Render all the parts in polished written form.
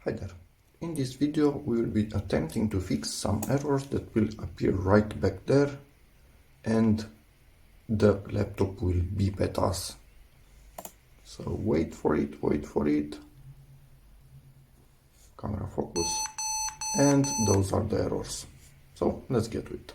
Hi there. In this video we will be attempting to fix some errors that will appear right back there and the laptop will beep at us. So wait for it, camera focus, and those are the errors. So let's get to it.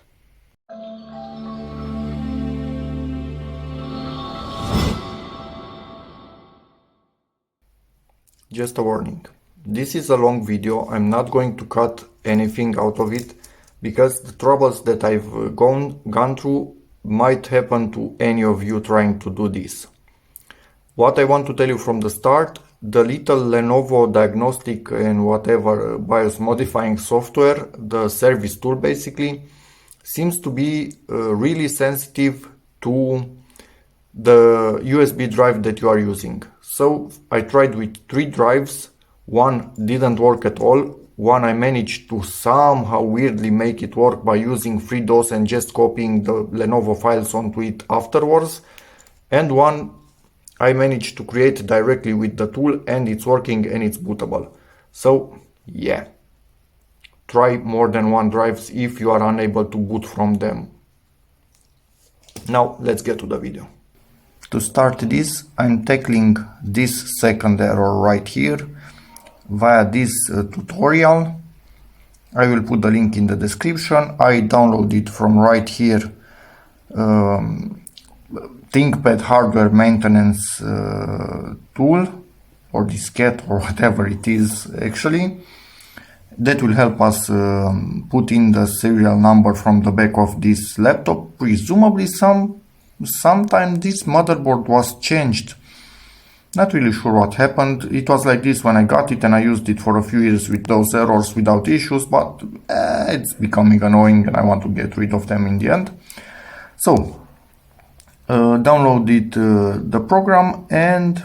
Just a warning. This is a long video. I'm not going to cut anything out of it because the troubles that I've gone through might happen to any of you trying to do this. What I want to tell you from the start, the little Lenovo diagnostic and whatever BIOS modifying software, the service tool basically, seems to be really sensitive to the USB drive that you are using. So I tried with 3 drives, one didn't work at all, one I managed to somehow weirdly make it work by using FreeDOS and just copying the Lenovo files onto it afterwards, and one I managed to create directly with the tool and it's working and it's bootable. So yeah, try more than 1 drives if you are unable to boot from them. Now let's get to the video. To start this, I'm tackling this second error right here via this tutorial. I will put the link in the description. I downloaded from right here ThinkPad hardware maintenance tool or diskette or whatever it is actually. That will help us put in the serial number from the back of this laptop. Presumably sometime this motherboard was changed. Not really sure what happened. It was like this when I got it and I used it for a few years with those errors without issues, but it's becoming annoying and I want to get rid of them in the end. So downloaded the program, and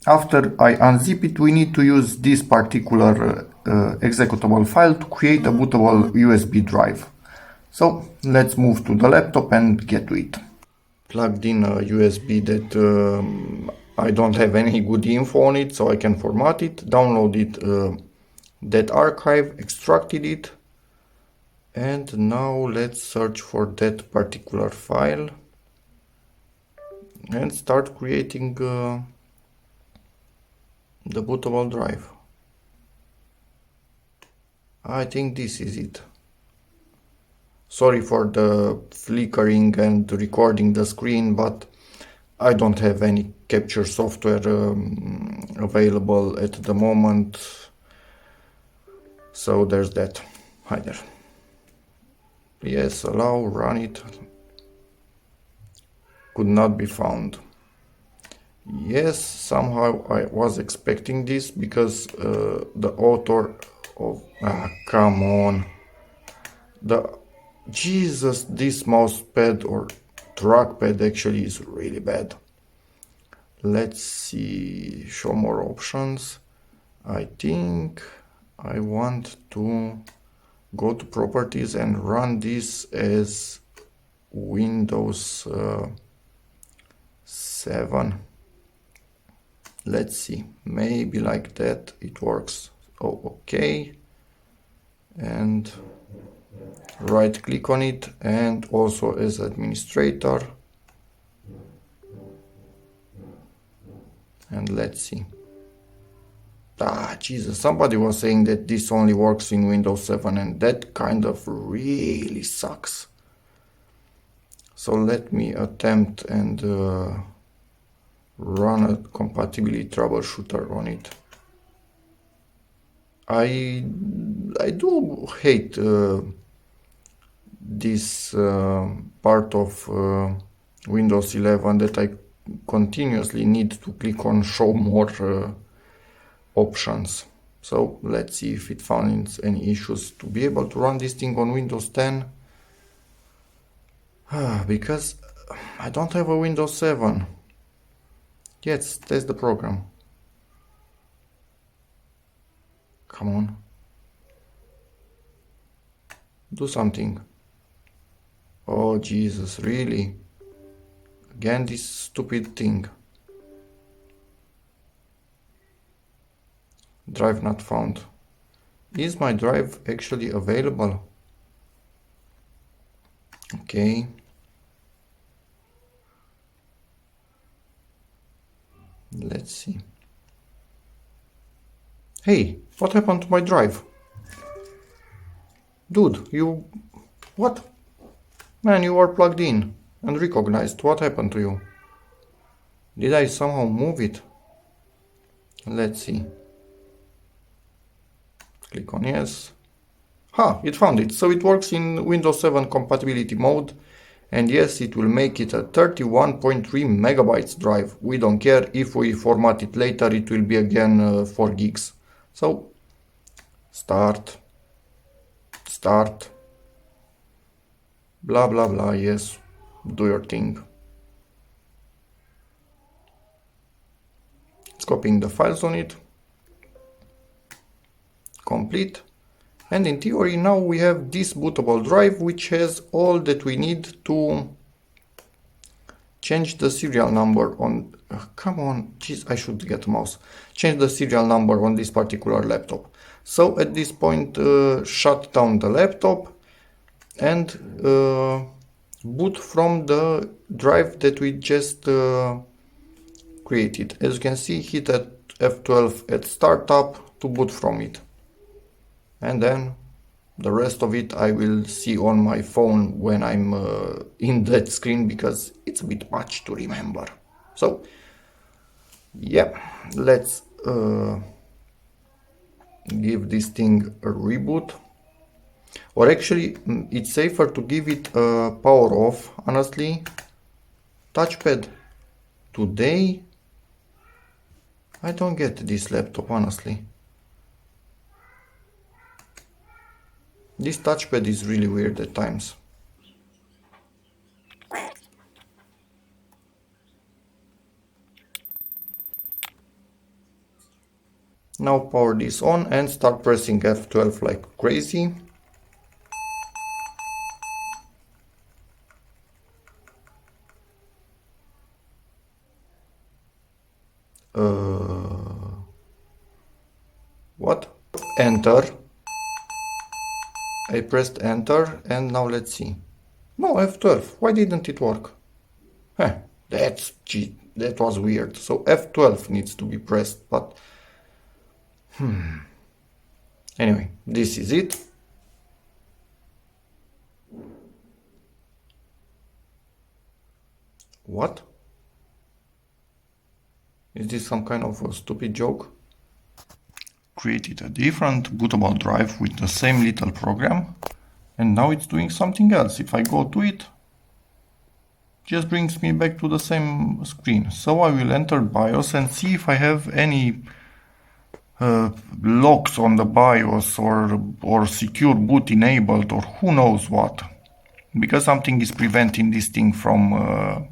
after I unzip it, we need to use this particular executable file to create a bootable USB drive. So let's move to the laptop and get to it. Plugged in a USB that I don't have any good info on it, so I can format it, downloaded that archive, extracted it, and now let's search for that particular file and start creating the bootable drive. I think this is it. Sorry for the flickering and recording the screen, but I don't have any capture software available at the moment. So there's that. Hi there. Yes, allow, run it. Could not be found. Yes, somehow I was expecting this because the author of... come on. Jesus, this mouse pad or trackpad actually is really bad. Let's see, show more options. I think I want to go to properties and run this as Windows 7. Let's see, maybe like that it works. Oh, okay. And right click on it, and also as administrator, and let's see. Jesus, somebody was saying that this only works in Windows 7 and that kind of really sucks. So let me attempt and run a compatibility troubleshooter on it. I do hate this part of Windows 11 that I continuously need to click on show more options. So let's see if it finds any issues to be able to run this thing on Windows 10. Because I don't have a Windows 7. Yes, that's the program. Come on. Do something. Oh Jesus, really? Again this stupid thing. Drive not found. Is my drive actually available? Okay. Let's see. Hey, what happened to my drive? Dude, you... What? Man, you were plugged in and recognized. What happened to you? Did I somehow move it? Let's see. Click on yes. Ha, it found it. So it works in Windows 7 compatibility mode. And yes, it will make it a 31.3 megabytes drive. We don't care. If we format it later, it will be again 4 gigs. So, start, blah, blah, blah, yes, do your thing. It's copying the files on it. Complete. And in theory, now we have this bootable drive, which has all that we need to change the serial number on... come on, jeez, I should get a mouse. Change the serial number on this particular laptop. So at this point, shut down the laptop and boot from the drive that we just created. As you can see, hit at F12 at startup to boot from it. And then the rest of it I will see on my phone when I'm in that screen, because it's a bit much to remember. So yeah, let's give this thing a reboot. Or actually, it's safer to give it a power off, honestly. Touchpad. Today, I don't get this laptop, honestly. This touchpad is really weird at times. Now power this on and start pressing F12 like crazy. What? Enter. I pressed enter and now let's see. No, F12. Why didn't it work? Huh, that was weird. So F12 needs to be pressed, but anyway, this is it. What? Is this some kind of a stupid joke? Created a different bootable drive with the same little program, and now it's doing something else. If I go to it, just brings me back to the same screen. So I will enter BIOS and see if I have any locks on the BIOS or secure boot enabled or who knows what, because something is preventing this thing from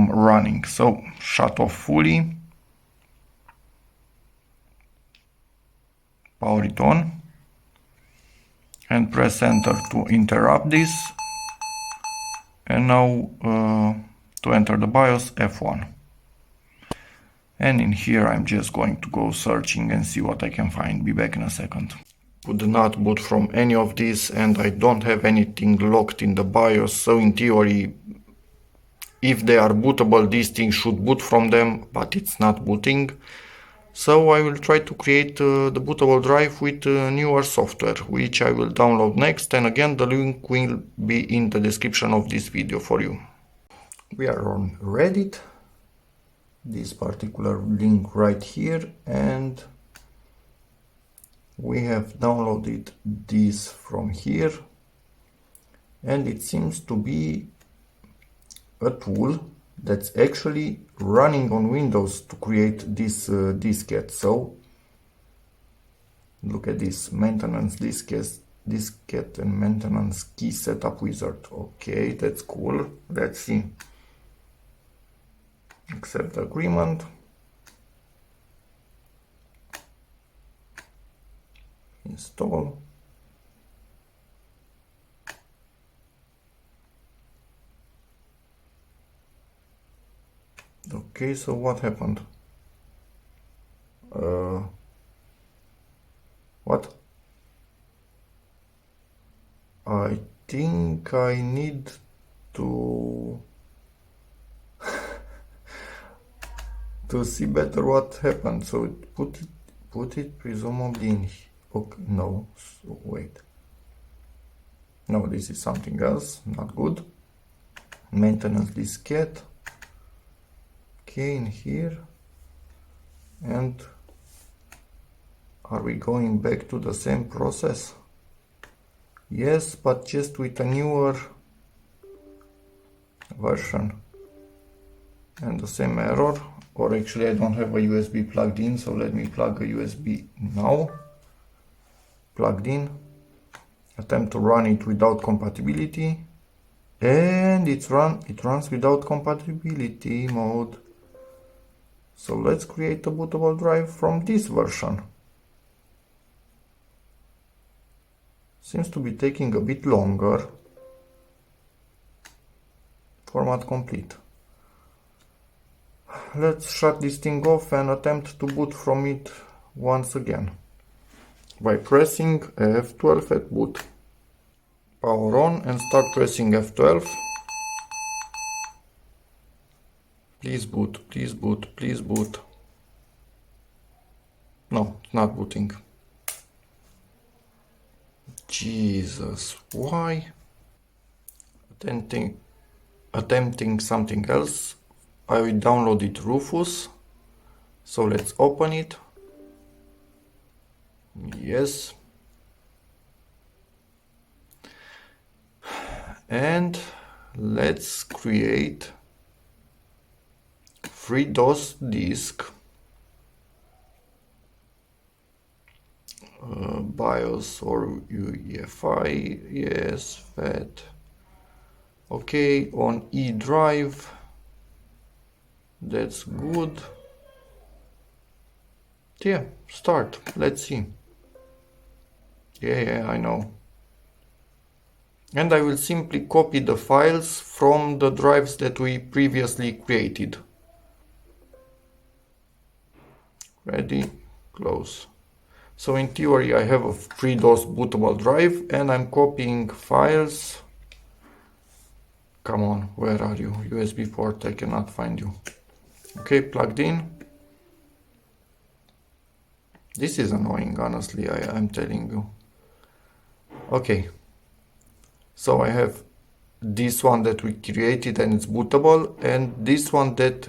running. So shut off fully, power it on, and press enter to interrupt this. And now to enter the BIOS, F1. And in here I'm just going to go searching and see what I can find. Be back in a second. Could not boot from any of these, and I don't have anything locked in the BIOS, so in theory, if they are bootable, these things should boot from them, but it's not booting. So I will try to create the bootable drive with newer software, which I will download next, and again the link will be in the description of this video for you. We are on Reddit, this particular link right here, and we have downloaded this from here, and it seems to be a tool that's actually running on Windows to create this diskette. So look at this, maintenance diskette and maintenance key setup wizard. Okay, that's cool. Let's see. Accept the agreement. Install. Okay, so what happened? What? I think I need to see better what happened. So put it presumably in. Okay, no, so wait. No, this is something else, not good. Maintenance diskette. Okay, in here. And are we going back to the same process? Yes, but just with a newer version. And the same error. Or actually I don't have a USB plugged in, so let me plug a USB now. Plugged in. Attempt to run it without compatibility. And it runs without compatibility mode. So let's create a bootable drive from this version. Seems to be taking a bit longer. Format complete. Let's shut this thing off and attempt to boot from it once again. By pressing F12 at boot. Power on and start pressing F12. Please boot, please boot, please boot. No, it's not booting. Jesus, why? Attempting something else. I will download it Rufus. So let's open it. Yes. And let's create FreeDOS disk. BIOS or UEFI, yes, FAT. Okay, on E drive. That's good. Yeah, start. Let's see. Yeah, I know. And I will simply copy the files from the drives that we previously created. Ready, close. So in theory I have a FreeDOS bootable drive and I'm copying files. Come on, where are you? USB port, I cannot find you. Okay, plugged in. This is annoying, honestly, I'm telling you. Okay. So I have this one that we created and it's bootable, and this one that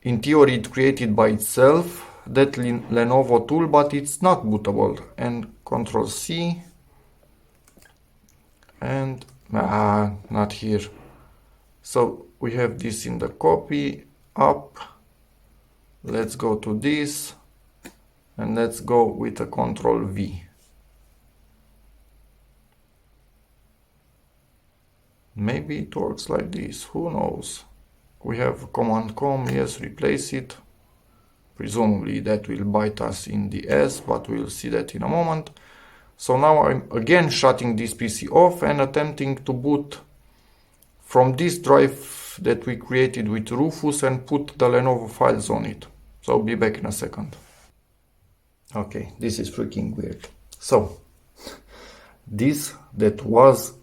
in theory it created by itself, that Lenovo tool, but it's not bootable. And Control C and not here. So we have this in the copy up. Let's go to this and let's go with a Control V. Maybe it works like this, who knows. We have Command Com, yes, replace it. Presumably that will bite us in the ass, but we'll see that in a moment. So now I'm again shutting this PC off and attempting to boot from this drive that we created with Rufus and put the Lenovo files on it. So I'll be back in a second. Okay, this is freaking weird. So, this that was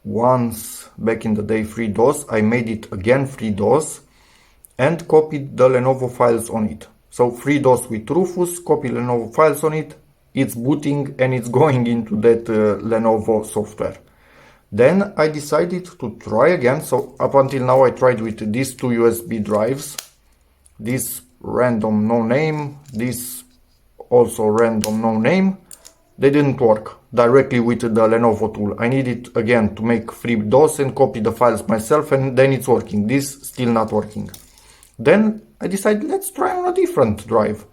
once back in the day FreeDOS, I made it again FreeDOS and copied the Lenovo files on it. So FreeDOS with Rufus, copy Lenovo files on it, it's booting and it's going into that Lenovo software. Then I decided to try again. So up until now I tried with these two USB drives, this random no name, this also random no name. They didn't work directly with the Lenovo tool. I needed again to make FreeDOS and copy the files myself, and then it's working. This still not working. Then I decided let's try on a different drive.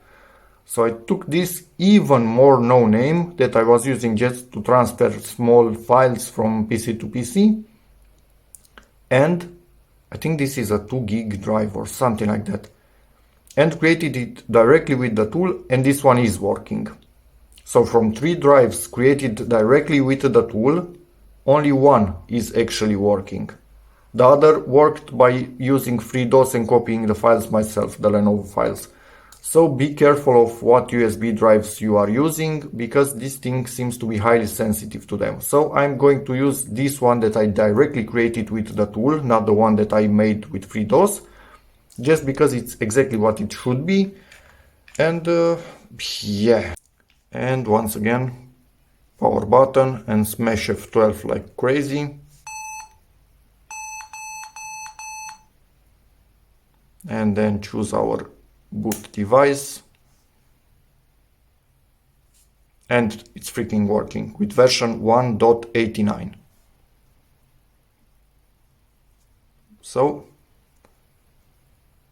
So I took this even more no name that I was using just to transfer small files from PC to PC. And I think this is a 2 gig drive or something like that. And created it directly with the tool, and this one is working. So from 3 drives created directly with the tool, only one is actually working. The other worked by using FreeDOS and copying the files myself, the Lenovo files. So be careful of what USB drives you are using, because this thing seems to be highly sensitive to them. So I'm going to use this one that I directly created with the tool, not the one that I made with FreeDOS, just because it's exactly what it should be. And yeah. And once again, power button and smash F12 like crazy. And then choose our boot device. And it's freaking working with version 1.89. So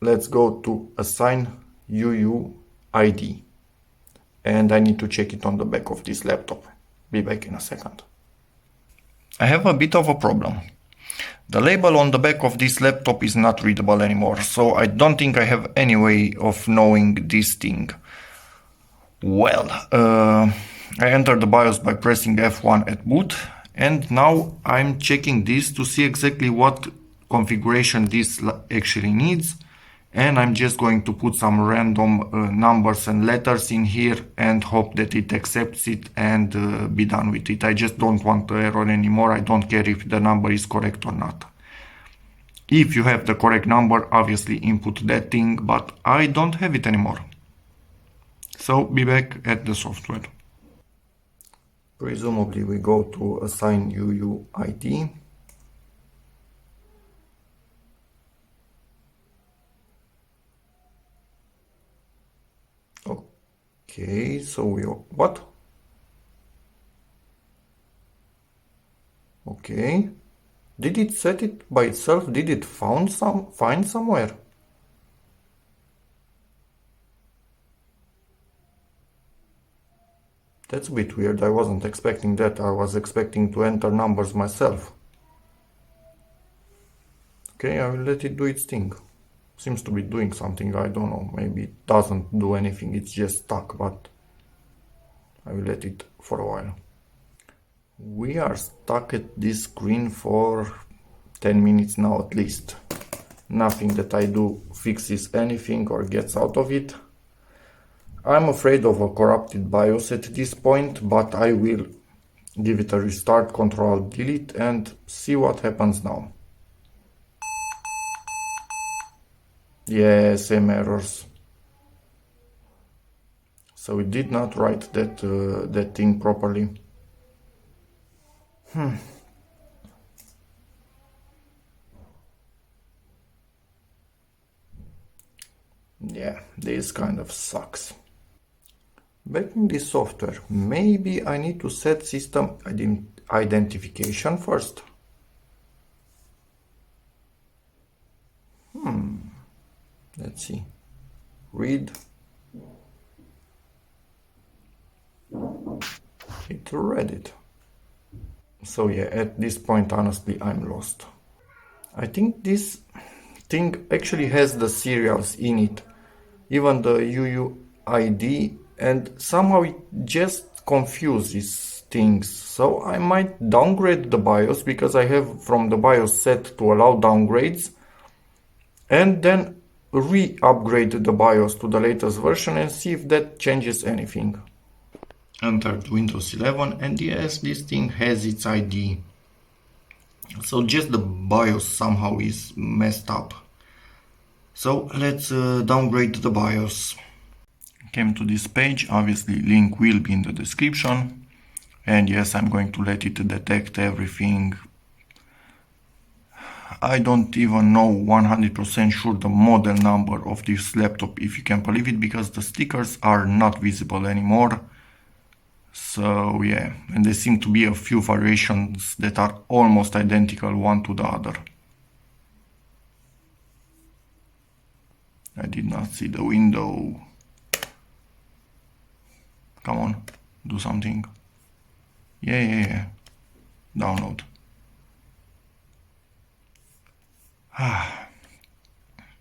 let's go to assign UUID. And I need to check it on the back of this laptop. Be back in a second. I have a bit of a problem. The label on the back of this laptop is not readable anymore, so I don't think I have any way of knowing this thing. Well, I entered the BIOS by pressing F1 at boot, and now I'm checking this to see exactly what configuration this actually needs, and I'm just going to put some random numbers and letters in here and hope that it accepts it and be done with it. I just don't want the error anymore. I don't care if the number is correct or not. If you have the correct number, obviously input that thing, but I don't have it anymore. So be back at the software. Presumably we go to assign UUID. Okay, so we what? Okay. Did it set it by itself? Did it find somewhere? That's a bit weird. I wasn't expecting that. I was expecting to enter numbers myself. Okay, I will let it do its thing. Seems to be doing something. I don't know. Maybe it doesn't do anything. It's just stuck, but I will let it for a while. We are stuck at this screen for 10 minutes now at least. Nothing that I do fixes anything or gets out of it. I'm afraid of a corrupted BIOS at this point, but I will give it a restart, Control Delete, and see what happens now. Yeah, same errors. So it did not write that thing properly. Yeah, this kind of sucks. Back in this software, maybe I need to set system identification first. Let's see. Read. It read it. So yeah, at this point, honestly, I'm lost. I think this thing actually has the serials in it, even the UUID, and somehow it just confuses things. So I might downgrade the BIOS, because I have from the BIOS set to allow downgrades, and then re-upgrade the BIOS to the latest version and see if that changes anything. Entered Windows 11, and yes, this thing has its ID. So just the BIOS somehow is messed up. So let's downgrade the BIOS. Came to this page, obviously link will be in the description. And yes, I'm going to let it detect everything. I don't even know 100% sure the model number of this laptop, if you can believe it, because the stickers are not visible anymore. So yeah, and there seem to be a few variations that are almost identical one to the other. I did not see the window. Come on, do something. Yeah. Download.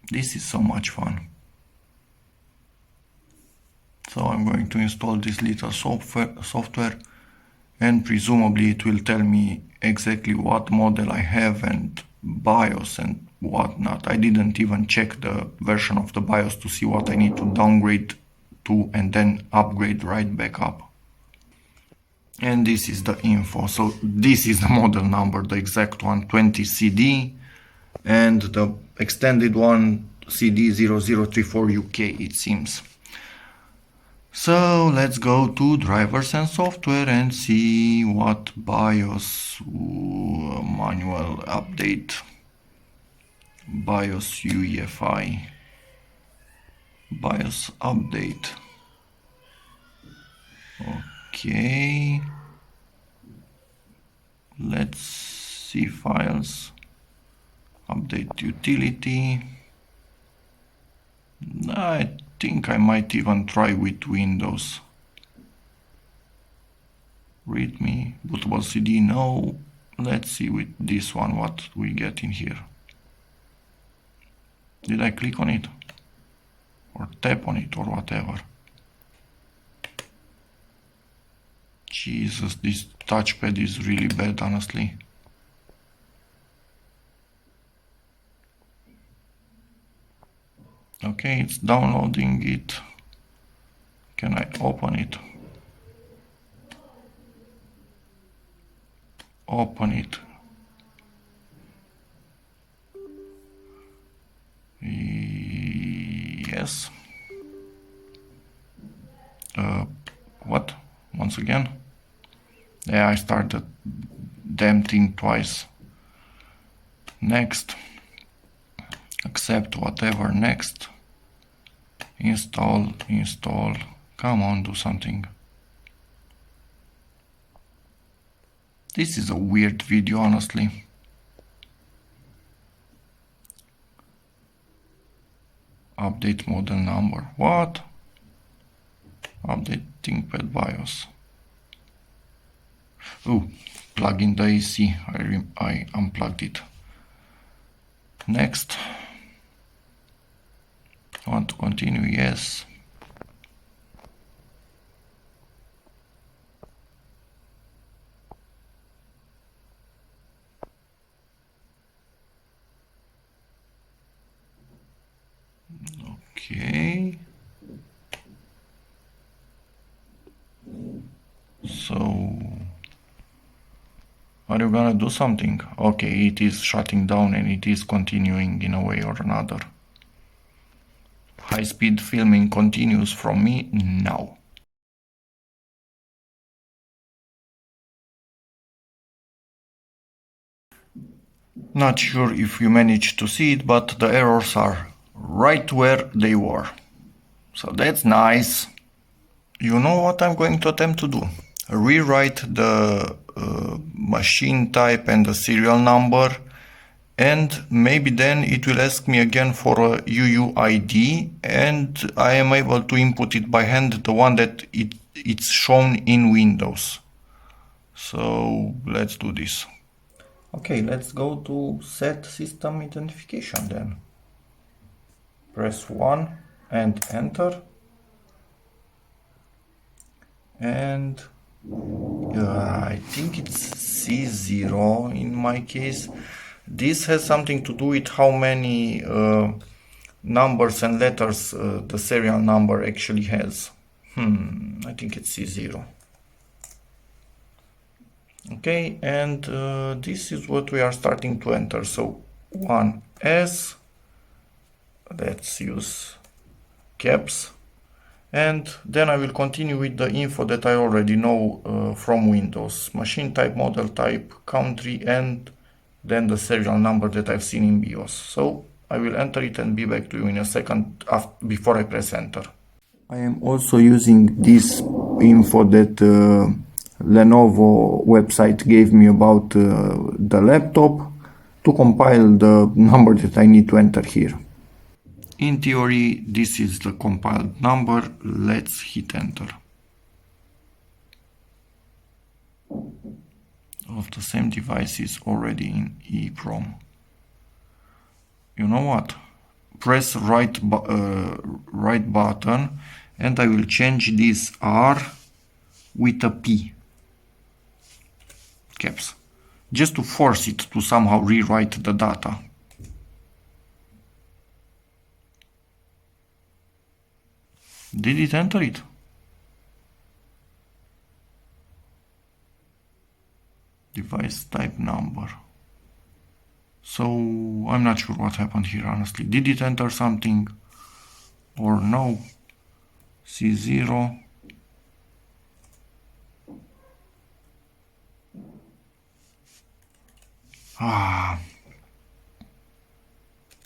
This is so much fun. So I'm going to install this little software, and presumably it will tell me exactly what model I have and BIOS and whatnot. I didn't even check the version of the BIOS to see what I need to downgrade to and then upgrade right back up. And this is the info. So this is the model number, the exact one, 20CD, and the extended one, CD0034 UK, it seems. So let's go to drivers and software and see what BIOS manual update. BIOS UEFI. BIOS update. Okay. Let's see files. Update utility. I think I might even try with Windows. README, bootable CD, no. Let's see with this one what we get in here. Did I click on it? Or tap on it or whatever? Jesus, this touchpad is really bad, honestly. Okay, it's downloading it. Can I open it? Open it. Yes. What? Once again? Yeah, I started damn thing twice. Next. Accept whatever. Next. Install. Come on, do something. This is a weird video, honestly. Update model number. What? Update ThinkPad BIOS. Oh, plug in the AC. I unplugged it. Next. Want to continue? Yes. Okay. So, are you gonna do something? Okay, it is shutting down and it is continuing in a way or another. High-speed filming continues from me now. Not sure if you managed to see it, but the errors are right where they were. So that's nice. You know what I'm going to attempt to do? Rewrite the machine type and the serial number, and maybe then it will ask me again for a UUID, and I am able to input it by hand, the one that it's shown in Windows. So let's do this. Okay, let's go to set system identification then. Press 1 and enter. And I think it's C0 in my case. This has something to do with how many numbers and letters the serial number actually has. I think it's C0. Okay, and this is what we are starting to enter. So 1S, let's use caps, and then I will continue with the info that I already know from Windows. Machine type, model type, country, and then the serial number that I've seen in BIOS. So I will enter it and be back to you in a second before I press enter. I am also using this info that Lenovo website gave me about the laptop to compile the number that I need to enter here. In theory, this is the compiled number. Let's hit enter. Of the same device is already in EEPROM. You know what? Press right button and I will change this R with a P. Caps. Just to force it to somehow rewrite the data. Did it enter it? Device type number. So I'm not sure what happened here, honestly. Did it enter something or no? C0.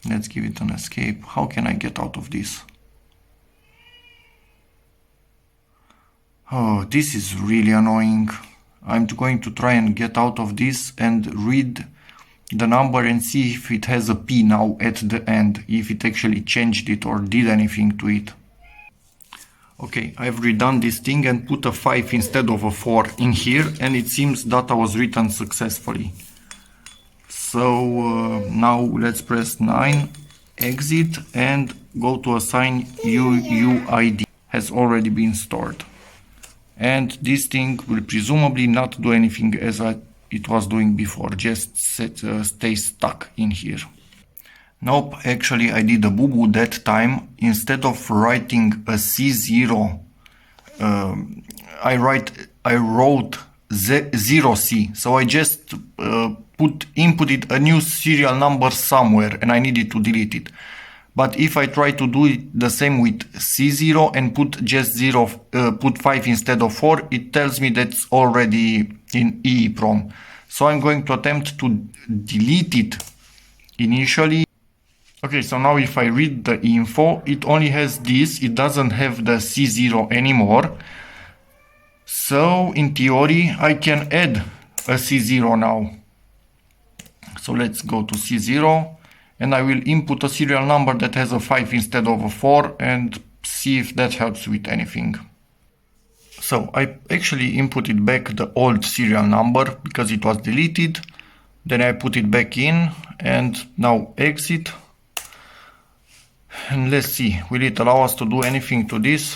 Let's give it an escape. How can I get out of this? Oh, this is really annoying. I'm going to try and get out of this and read the number and see if it has a P now at the end, if it actually changed it or did anything to it. Okay, I've redone this thing and put a 5 instead of a 4 in here, and it seems data was written successfully. So now let's press 9, exit, and go to assign UUID. Has already been stored. And this thing will presumably not do anything as it was doing before, just stay stuck in here. Nope, actually I did a boo-boo that time. Instead of writing a C0, I wrote 0C. So I just inputted a new serial number somewhere and I needed to delete it. But if I try to do it the same with C0 and put just 5 instead of 4, it tells me that's already in EEPROM. So I'm going to attempt to delete it initially. Okay, so now if I read the info, it only has this, it doesn't have the C0 anymore. So in theory, I can add a C0 now. So let's go to C0. And I will input a serial number that has a 5 instead of a 4 and see if that helps with anything. So I actually inputted back the old serial number because it was deleted. Then I put it back in and now exit. And let's see, will it allow us to do anything to this?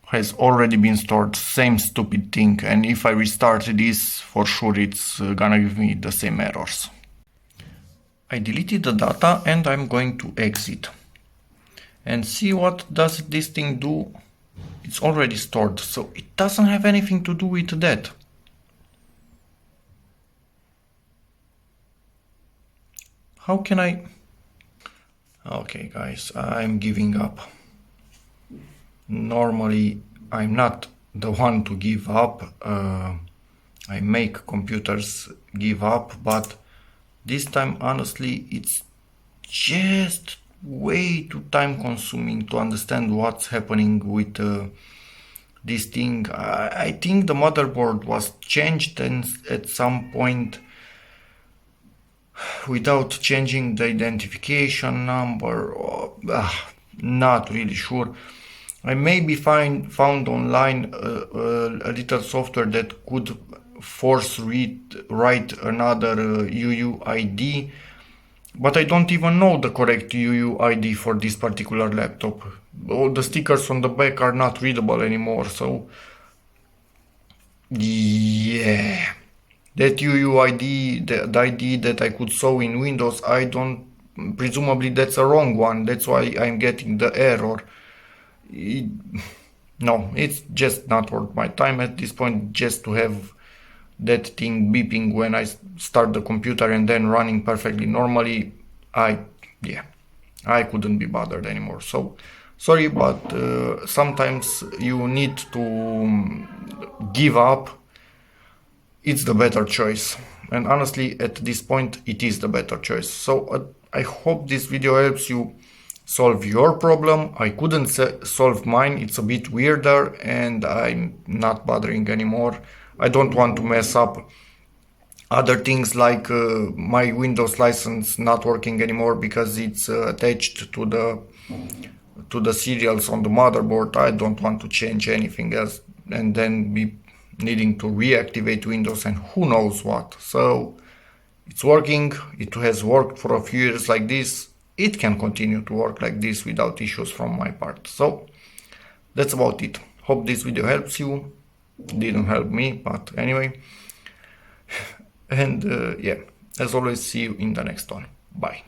Has already been stored, same stupid thing. And if I restart this, for sure it's gonna give me the same errors. I deleted the data and I'm going to exit and see what does this thing do. It's already stored, so it doesn't have anything to do with that. How can I? Okay guys, I'm giving up. Normally I'm not the one to give up. I make computers give up, but this time, honestly, it's just way too time consuming to understand what's happening with this thing. I think the motherboard was changed and at some point without changing the identification number. Not really sure. I maybe found online a little software that could force write another UUID, but I don't even know the correct UUID for this particular laptop. All the stickers on the back are not readable anymore, so yeah, that UUID, the ID that I could show in Windows, presumably that's a wrong one, that's why I'm getting the error. No, it's just not worth my time at this point just to have that thing beeping when I start the computer and then running perfectly normally. I couldn't be bothered anymore. So sorry, but sometimes you need to give up. It's the better choice, and honestly at this point it is the better choice. So I hope this video helps you solve your problem. I couldn't solve mine, it's a bit weirder and I'm not bothering anymore. I don't want to mess up other things like my Windows license not working anymore because it's attached to the serials on the motherboard. I don't want to change anything else and then be needing to reactivate Windows and who knows what. So it's working, it has worked for a few years like this. It can continue to work like this without issues from my part. So that's about it. Hope this video helps you. Didn't help me, but anyway. And yeah, as always, see you in the next one. Bye.